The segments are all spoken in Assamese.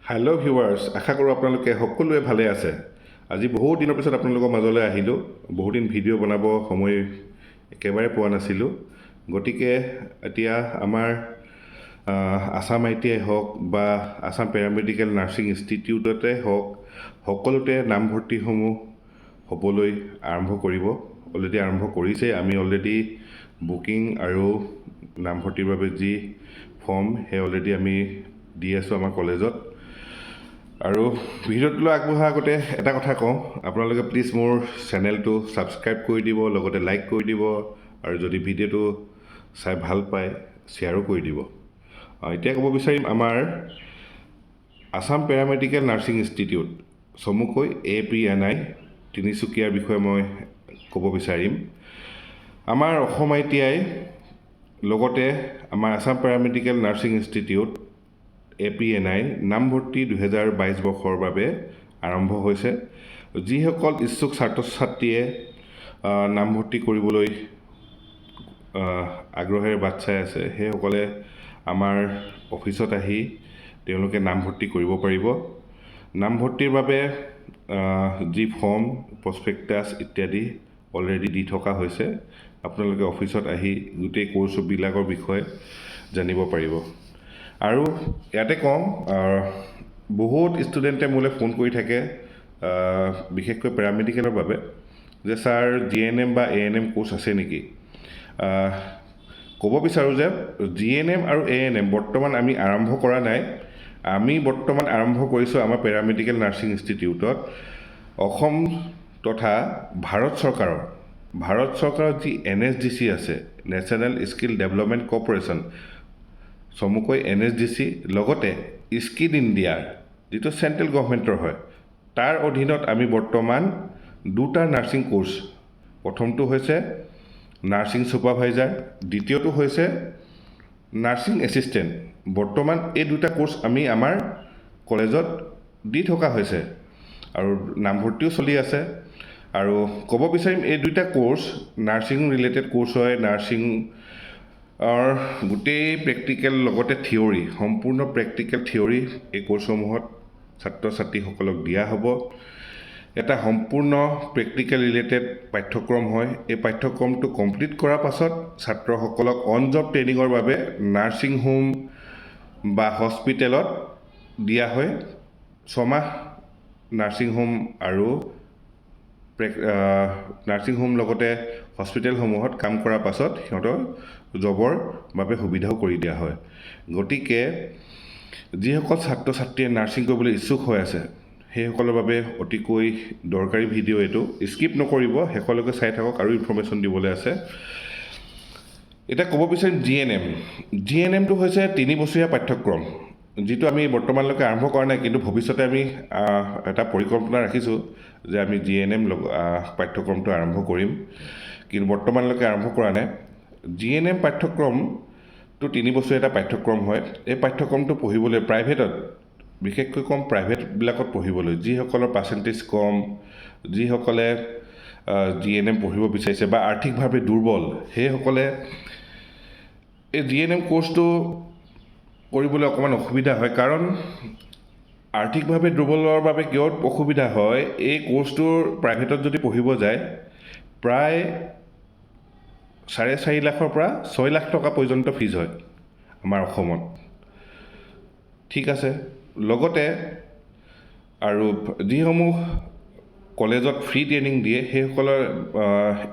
হেল্ল' ভিউৱাৰ্ছ, আশা কৰোঁ আপোনালোকে সকলোৱে ভালে আছে। আজি বহু দিনৰ পিছত আপোনালোকৰ মাজলৈ আহিলোঁ। বহুদিন ভিডিঅ' বনাব সময় একেবাৰে পোৱা নাছিলোঁ। গতিকে এতিয়া আমাৰ আছাম ITI হওক বা আছাম পেৰামেডিকেল নাৰ্ছিং ইনষ্টিটিউটতে হওক, সকলোতে নামভৰ্তিসমূহ হ'বলৈ আৰম্ভ কৰিব। অলৰেডি আৰম্ভ কৰিছে। আমি অলৰেডি বুকিং আৰু নামভৰ্তিৰ বাবে যি ফৰ্ম সেই অলৰেডি আমি দি আছোঁ আমাৰ কলেজত। আৰু ভিডিঅ'টোলৈ আগবঢ়াৰ আগতে এটা কথা কওঁ, আপোনালোকে প্লিজ মোৰ চেনেলটো ছাবস্ক্ৰাইব কৰি দিব, লগতে লাইক কৰি দিব, আৰু যদি ভিডিঅ'টো চাই ভাল পায় শ্বেয়াৰো কৰি দিব। এতিয়া ক'ব বিচাৰিম আমাৰ আছাম পেৰামেডিকেল নাৰ্ছিং ইনষ্টিটিউট, চমুকৈ APNI তিনিচুকীয়াৰ বিষয়ে মই ক'ব বিচাৰিম। আমাৰ অসম ITI লগতে আমাৰ Assam paramedical nursing institute APNI নামভৰ্তি 2022 বৰ্ষৰ বাবে আৰম্ভ হৈছে। যিসকল ইচ্ছুক ছাত্ৰ ছাত্ৰীয়ে নামভৰ্তি কৰিবলৈ আগ্ৰহেৰে বাট চাই আছে, সেইসকলে আমাৰ অফিচত আহি তেওঁলোকে নামভৰ্তি কৰিব পাৰিব। নামভৰ্তিৰ বাবে যি ফৰ্ম, প্ৰস্পেক্টাছ ইত্যাদি অলৰেডি দি থকা হৈছে। আপোনালোকে অফিচত আহি গোটেই কোৰ্চবিলাকৰ বিষয়ে জানিব পাৰিব। আৰু ইয়াতে কওঁ, বহুত ষ্টুডেণ্টে মোলৈ ফোন কৰি থাকে, বিশেষকৈ পেৰামেডিকেলৰ বাবে, যে ছাৰ GNM বা ANM কোৰ্চ আছে নেকি? ক'ব বিচাৰোঁ যে GNM আৰু ANM বৰ্তমান আমি আৰম্ভ কৰা নাই। আমি বৰ্তমান আৰম্ভ কৰিছোঁ আমাৰ পেৰামেডিকেল নাৰ্ছিং ইনষ্টিটিউটত অসম তথা ভাৰত চৰকাৰৰ যি NSDC আছে, নেশ্যনেল স্কিল ডেভেলপমেণ্ট কৰ্প'ৰেশ্যন, চমুকৈ NSDC, লগতে স্কিল ইণ্ডিয়াৰ যিটো চেণ্ট্ৰেল গভৰ্ণমেণ্টৰ হয়, তাৰ অধীনত আমি বৰ্তমান দুটা নাৰ্ছিং কোৰ্চ, প্ৰথমটো হৈছে নাৰ্ছিং ছুপাৰভাইজাৰ, দ্বিতীয়টো হৈছে নাৰ্ছিং এছিষ্টেণ্ট। বৰ্তমান এই দুটা কোৰ্চ আমি আমাৰ কলেজত দি থকা হৈছে আৰু নামভৰ্তিও চলি আছে। আৰু ক'ব বিচাৰিম এই দুটা কোৰ্চ নাৰ্ছিং ৰিলেটেড কোৰ্চ হয়। নাৰ্ছিং গোটেই প্ৰেক্টিকেল লগতে থিয়ৰী, সম্পূৰ্ণ প্ৰেক্টিকেল থিয়ৰী এই কোৰ্চসমূহত ছাত্ৰ ছাত্ৰীসকলক দিয়া হ'ব। এটা সম্পূৰ্ণ প্ৰেক্টিকেল ৰিলেটেড পাঠ্যক্ৰম হয়। এই পাঠ্যক্ৰমটো কমপ্লিট কৰাৰ পাছত ছাত্ৰসকলক অন জব ট্ৰেইনিঙৰ বাবে নাৰ্ছিং হোম বা হস্পিটেলত দিয়া হয়। 6 মাহ নাৰ্ছিং হোম আৰু নাৰ্ছিং হোম লগতে হস্পিটেলসমূহত কাম কৰাৰ পাছত সিহঁতৰ জবৰ বাবে সুবিধাও কৰি দিয়া হয়। গতিকে যিসকল ছাত্ৰ ছাত্ৰীয়ে নাৰ্ছিং কৰিবলৈ ইচ্ছুক হৈ আছে, সেইসকলৰ বাবে অতিকৈ দৰকাৰী ভিডিঅ' এইটো। স্কিপ নকৰিব, শেষলৈকে চাই থাকক, আৰু ইনফৰ্মেশ্যন দিবলৈ আছে। এতিয়া ক'ব বিচাৰিম GNMটো হৈছে 3 বছৰীয়া পাঠ্যক্ৰম, যিটো আমি বৰ্তমানলৈকে আৰম্ভ কৰা নাই, কিন্তু ভৱিষ্যতে আমি এটা পৰিকল্পনা ৰাখিছোঁ যে আমি GNM পাঠ্যক্ৰমটো আৰম্ভ কৰিম, কিন্তু বৰ্তমানলৈকে আৰম্ভ কৰা নাই। GNM পাঠ্যক্ৰমটো 3 বছৰীয়া এটা পাঠ্যক্ৰম হয়। এই পাঠ্যক্ৰমটো পঢ়িবলৈ প্ৰাইভেটত, বিশেষকৈ কম প্ৰাইভেটবিলাকত পঢ়িবলৈ, যিসকলৰ পাৰ্চেণ্টেজ কম, যিসকলে GNM পঢ়িব বিচাৰিছে বা আৰ্থিকভাৱে দুৰ্বল, সেইসকলে এই GNM কোৰ্চটো কৰিবলৈ অকণমান অসুবিধা হয়। কাৰণ আৰ্থিকভাৱে দুৰ্বলৰ বাবে কিয় অসুবিধা হয়, এই কোৰ্চটোৰ প্ৰাইভেটত যদি পঢ়িব যায়, প্ৰায় 4.5 লাখৰ পৰা 6 লাখ টকা পৰ্যন্ত ফিজ হয় আমাৰ অসমত। ঠিক আছে। লগতে আৰু যিসমূহ কলেজত ফ্ৰী ট্ৰেইনিং দিয়ে, সেইসকলৰ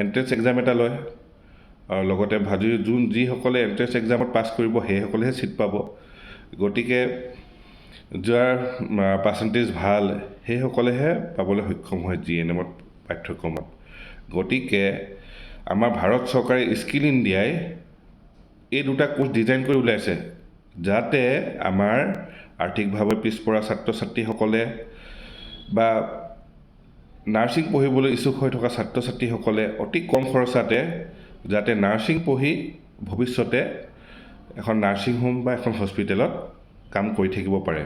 এণ্ট্ৰেঞ্চ এক্সাম এটা লয়, আৰু লগতে যিসকলে এণ্ট্ৰেঞ্চ এক্সামত পাছ কৰিব সেইসকলেহে ছিট পাব। গতিকে যাৰ পাৰ্চেণ্টেজ ভাল, সেইসকলেহে পাবলৈ সক্ষম হয় GNMত পাঠ্যক্ৰমত। গতিকে আমাৰ ভাৰত চৰকাৰে স্কিল ইণ্ডিয়াই এই দুটা কোৰ্চ ডিজাইন কৰি ওলাইছে, যাতে আমাৰ আৰ্থিকভাৱে পিছপৰা ছাত্ৰ ছাত্ৰীসকলে বা নাৰ্ছিং পঢ়িবলৈ ইচ্ছুক হৈ থকা ছাত্ৰ ছাত্ৰীসকলে অতি কম খৰচতে যাতে নাৰ্ছিং পঢ়ি ভৱিষ্যতে এখন নাৰ্ছিং হোম বা এখন হস্পিটেলত কাম কৰি থাকিব পাৰে।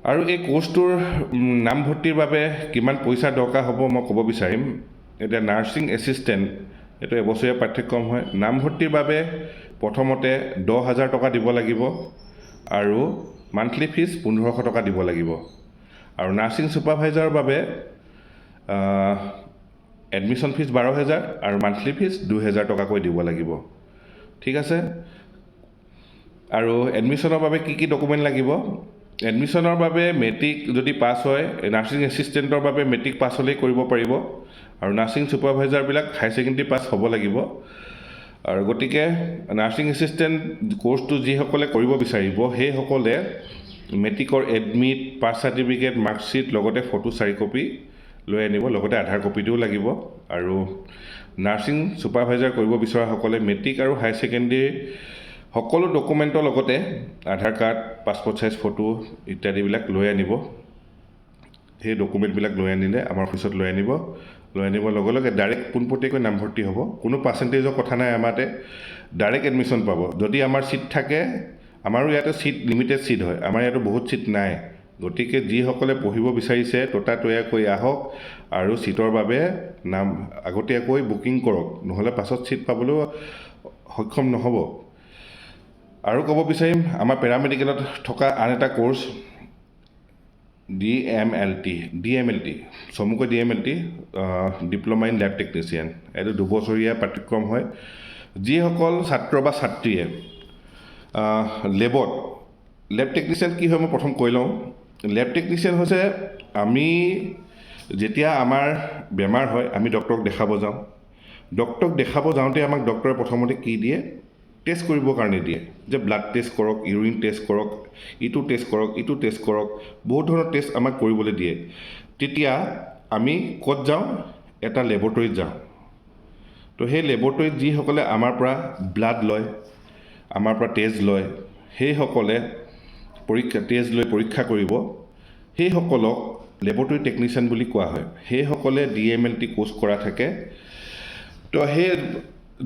আৰু এই কোৰ্চটোৰ নামভৰ্তিৰ বাবে কিমান পইচা দৰকাৰ হ'ব মই ক'ব বিচাৰিম। এতিয়া নাৰ্ছিং এছিষ্টেণ্ট এইটো এবছৰীয়া পাঠ্যক্ৰম হয়। নামভৰ্তিৰ বাবে প্ৰথমতে 10,000 টকা দিব লাগিব, আৰু মান্থলি ফিজ 1500 টকা দিব লাগিব আৰু নাৰ্ছিং ছুপাৰভাইজাৰৰ বাবে এডমিশ্যন ফিজ 12,000 আৰু মান্থলি ফিজ 2,000 টকাকৈ দিব লাগিব ঠিক আছে আৰু এডমিশ্যনৰ বাবে কি ডকুমেণ্ট লাগিব এডমিশ্যনৰ বাবে মেট্ৰিক যদি পাছ হয় নাৰ্ছিং এছিষ্টেণ্টৰ বাবে মেট্ৰিক পাছ হ'লেই কৰিব পাৰিব আৰু নাৰ্ছিং ছুপাৰভাইজাৰবিলাক হাই ছেকেণ্ডেৰী পাছ হ'ব লাগিব আৰু গতিকে নাৰ্ছিং এছিষ্টেণ্ট কোৰ্চটো যিসকলে কৰিব বিচাৰিব সেইসকলে মেট্ৰিকৰ এডমিট পাছ চাৰ্টিফিকেট মাৰ্কশ্বিট লগতে ফটো 4 কপি লৈ আনিব লগতে আধাৰ কপিটোও লাগিব আৰু নাৰ্ছিং ছুপাৰভাইজাৰ কৰিব বিচৰাসকলে মেট্ৰিক আৰু হাই ছেকেণ্ডেৰী সকলো ডকুমেণ্টৰ লগতে আধাৰ কাৰ্ড পাছপৰ্ট চাইজ ফটো ইত্যাদিবিলাক লৈ আনিব সেই ডকুমেণ্টবিলাক লৈ আনিলে আমাৰ অফিচত লৈ আনিব লগে লগে ডাইৰেক্ট পোনপটীয়াকৈ নামভৰ্তি হ'ব কোনো পাৰ্চেণ্টেজৰ কথা নাই আমাতে ডাইৰেক্ট এডমিশ্যন পাব যদি আমাৰ ছিট থাকে আমাৰো ইয়াতে ছিট লিমিটেড ছিট হয় আমাৰ ইয়াতে বহুত ছিট নাই গতিকে যিসকলে পঢ়িব বিচাৰিছে ততাতৈয়াকৈ আহক আৰু ছিটৰ বাবে নাম আগতীয়াকৈ বুকিং কৰক নহ'লে পাছত ছিট পাবলৈও সক্ষম নহ'ব আৰু ক'ব বিচাৰিম আমাৰ পেৰামেডিকেলত থকা আন এটা কোৰ্চ DMLT চমুকৈ DMLT diploma in lab technician এইটো 2 বছৰীয়া পাঠ্যক্ৰম হয় যিসকল ছাত্ৰ বা ছাত্ৰীয়ে লেব টেকনিচিয়ান কি হয় মই প্ৰথম কৈ লওঁ লেব টেকনিচিয়ান হৈছে আমি যেতিয়া আমাৰ বেমাৰ হয় আমি ডক্টৰক দেখাব যাওঁতে আমাক ডক্টৰে প্ৰথমতে কি দিয়ে টেষ্ট কৰিবৰ কাৰণে দিয়ে যে ব্লাড টেষ্ট কৰক ইউৰিন টেষ্ট কৰক ইটো টেষ্ট কৰক বহুত ধৰণৰ টেষ্ট আমাক কৰিবলৈ দিয়ে তেতিয়া আমি ক'ত যাওঁ এটা লেবৰেটৰীত যাওঁ তো সেই লেবৰেটৰীত যিসকলে আমাৰ পৰা ব্লাড লয় আমাৰ পৰা টেষ্ট লয় সেইসকলে পৰীক্ষা কৰিব সেইসকলক লেবৰেটৰী টেকনিচিয়ান বুলি কোৱা হয় সেইসকলে DMLT কোৰ্চ কৰা থাকে তো সেই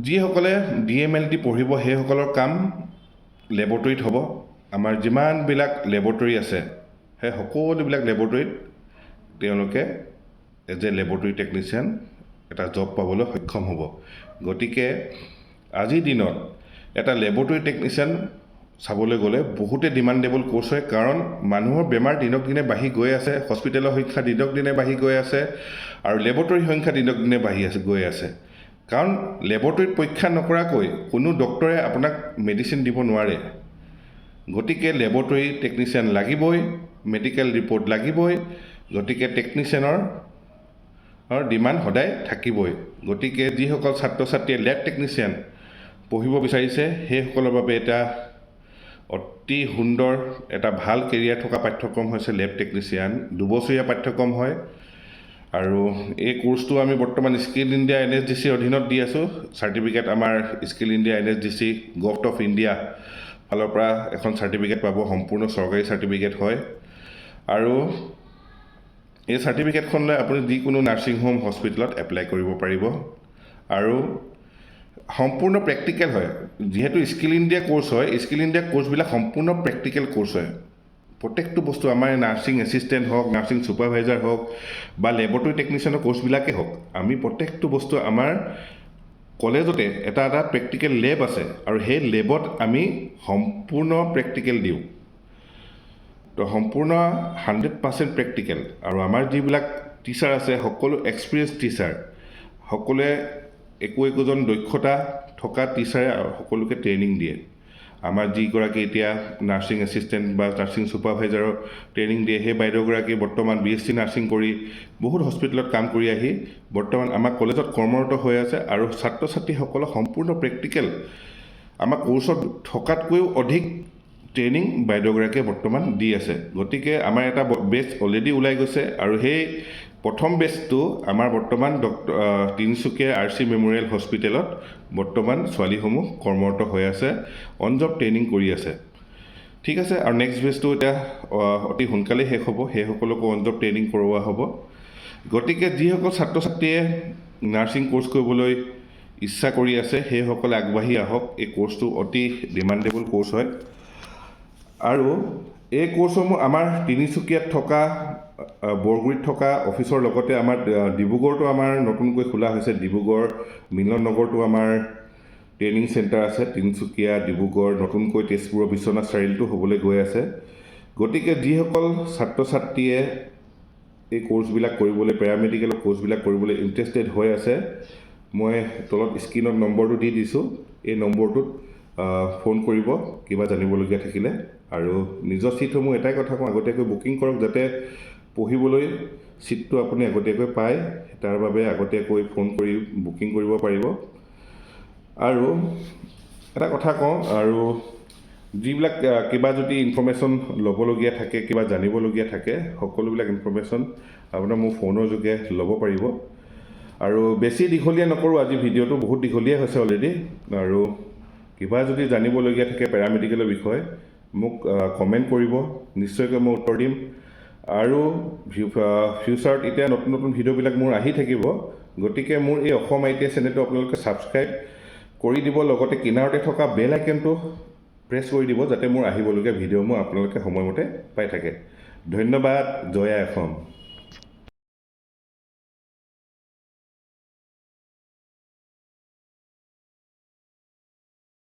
যিসকলে DMLT পঢ়িব সেইসকলৰ কাম লেবৰেটৰীত হ'ব আমাৰ যিমানবিলাক লেবৰেটৰী আছে সেই সকলোবিলাক লেবৰেটৰীত তেওঁলোকে এজ এ লেবৰেটৰী টেকনিচিয়ান এটা জব পাবলৈ সক্ষম হ'ব গতিকে আজিৰ দিনত এটা লেবৰেটৰী টেকনিচিয়ান চাবলৈ গ'লে বহুতে ডিমাণ্ডেবল কোৰ্চ হয় কাৰণ মানুহৰ বেমাৰ দিনক দিনে বাঢ়ি গৈ আছে হস্পিটেলৰ সংখ্যা দিনক দিনে বাঢ়ি গৈ আছে আৰু লেবৰেটৰীৰ সংখ্যা দিনক দিনে গৈ আছে কাৰণ লেবৰেটৰীত পৰীক্ষা নকৰাকৈ কোনো ডক্টৰে আপোনাক মেডিচিন দিব নোৱাৰে গতিকে লেবৰেটৰী টেকনিচিয়ান লাগিবই মেডিকেল ৰিপৰ্ট লাগিবই গতিকে টেকনিচিয়ানৰ ডিমাণ্ড সদায় থাকিবই গতিকে যিসকল ছাত্ৰ ছাত্ৰীয়ে লেব টেকনিচিয়ান পঢ়িব বিচাৰিছে সেইসকলৰ বাবে এটা অতি সুন্দৰ এটা ভাল কেৰিয়াৰ থকা পাঠ্যক্ৰম হৈছে লেব টেকনিচিয়ান 2 বছৰীয়া পাঠ্যক্ৰম হয় আৰু এই কোৰ্চটো আমি বৰ্তমান স্কিল ইণ্ডিয়া NSDC অধীনত দি আছোঁ চাৰ্টিফিকেট আমাৰ skill India NSDC government of India ফালৰ পৰা এখন চাৰ্টিফিকেট পাব সম্পূৰ্ণ চৰকাৰী চাৰ্টিফিকেট হয় আৰু এই চাৰ্টিফিকেটখন লৈ আপুনি যিকোনো নাৰ্ছিং হোম হস্পিটেলত এপ্লাই কৰিব পাৰিব আৰু সম্পূৰ্ণ প্ৰেক্টিকেল হয় যেহেতু স্কিল ইণ্ডিয়া কোৰ্চ হয় স্কিল ইণ্ডিয়া কোৰ্চবিলাক সম্পূৰ্ণ প্ৰেক্টিকেল কোৰ্চ হয় প্ৰত্যেকটো বস্তু আমাৰ নাৰ্ছিং এছিষ্টেণ্ট হওক নাৰ্ছিং ছুপাৰভাইজাৰ হওক বা লেবৰেটৰী টেকনিচিয়ানৰ কোৰ্চবিলাকেই হওক আমি প্ৰত্যেকটো বস্তু আমাৰ কলেজতে এটা প্ৰেক্টিকেল লেব আছে আৰু সেই লেবত আমি সম্পূৰ্ণ প্ৰেক্টিকেল দিওঁ তো সম্পূৰ্ণ 100% প্ৰেক্টিকেল আৰু আমাৰ যিবিলাক টিচাৰ আছে সকলো এক্সপিৰিয়েঞ্চ টিচাৰ সকলোৱে একোজন দক্ষতা থকা টিচাৰে সকলোকে ট্ৰেইনিং দিয়ে আমাৰ যিগৰাকী এতিয়া নাৰ্ছিং এছিষ্টেণ্ট বা নাৰ্ছিং ছুপাৰভাইজাৰৰ ট্ৰেইনিং দিয়ে সেই বাইদেউগৰাকী বৰ্তমান BSc নাৰ্ছিং কৰি বহুত হস্পিটেলত কাম কৰি আহি বৰ্তমান আমাৰ কলেজত কৰ্মৰত হৈ আছে আৰু ছাত্ৰ ছাত্ৰীসকলক সম্পূৰ্ণ প্ৰেক্টিকেল আমাৰ কোৰ্চত থকাতকৈও অধিক ট্ৰেইনিং বাইদেউগৰাকীয়ে বৰ্তমান দি আছে গতিকে আমাৰ এটা বেচ অলৰেডি ওলাই গৈছে আৰু সেই প্ৰথম বেচটো আমাৰ বৰ্তমান তিনিচুকীয়া RC মেমৰিয়েল হস্পিটেলত বৰ্তমান ছোৱালীসমূহ কৰ্মৰত হৈ আছে অন জব ট্ৰেইনিং কৰি আছে ঠিক আছে আৰু নেক্সট বেচটো এতিয়া অতি সোনকালেই শেষ হ'ব সেইসকলকো অন জব ট্ৰেইনিং কৰোৱা হ'ব গতিকে যিসকল ছাত্ৰ ছাত্ৰীয়ে নাৰ্ছিং কোৰ্চ কৰিবলৈ ইচ্ছা কৰি আছে সেইসকলে আগবাঢ়ি আহক এই কোৰ্চটো অতি ডিমাণ্ডেবল কোৰ্চ হয় আৰু এই কোৰ্চসমূহ আমাৰ তিনিচুকীয়াত থকা বৰগুৰিত থকা অফিচৰ লগতে আমাৰ ডিব্ৰুগড়তো আমাৰ নতুনকৈ খোলা হৈছে ডিব্ৰুগড় মিলন নগৰতো আমাৰ ট্ৰেইনিং চেণ্টাৰ আছে তিনিচুকীয়া ডিব্ৰুগড় নতুনকৈ তেজপুৰৰ বিশ্বনাথ চাৰিআলিতো হ'বলৈ গৈ আছে গতিকে যিসকল ছাত্ৰ ছাত্ৰীয়ে এই কোৰ্চবিলাক কৰিবলৈ পেৰামেডিকেলৰ কোৰ্চবিলাক কৰিবলৈ ইণ্টাৰেষ্টেড হৈ আছে মই তলত স্ক্ৰীনত নম্বৰটো দি দিছোঁ এই নম্বৰটোত ফোন কৰিব কিবা জানিবলগীয়া থাকিলে আৰু নিজৰ ছিটসমূহ এটাই কথা কওঁ আগতীয়াকৈ বুকিং কৰক যাতে পঢ়িবলৈ ছিটটো আপুনি আগতীয়াকৈ পায় তাৰ বাবে আগতীয়াকৈ ফোন কৰি বুকিং কৰিব পাৰিব আৰু এটা কথা কওঁ আৰু যিবিলাক কিবা যদি ইনফৰ্মেশ্যন ল'বলগীয়া থাকে কিবা জানিবলগীয়া থাকে সকলোবিলাক ইনফৰ্মেশ্যন আপোনাৰ মোৰ ফোনৰ যোগে ল'ব পাৰিব আৰু বেছি দীঘলীয়া নকৰোঁ আজি ভিডিঅ'টো বহুত দীঘলীয়া হৈছে অলৰেডি আৰু কিবা যদি জানিবলগীয়া থাকে পেৰামেডিকেলৰ বিষয়ে মোক কমেণ্ট কৰিব নিশ্চয়কৈ মই উত্তৰ দিম আৰু ফিউচাৰত এতিয়া নতুন নতুন ভিডিঅ'বিলাক মোৰ আহি থাকিব গতিকে মোৰ এই অসম ITI চেনেলটো আপোনালোকে ছাবস্ক্ৰাইব কৰি দিব লগতে কিনাৰতে থকা বেল আইকনটো প্ৰেছ কৰি দিব যাতে মোৰ আহিবলগীয়া ভিডিঅ'সমূহ আপোনালোকে সময়মতে পাই থাকে ধন্যবাদ জয় আই অসম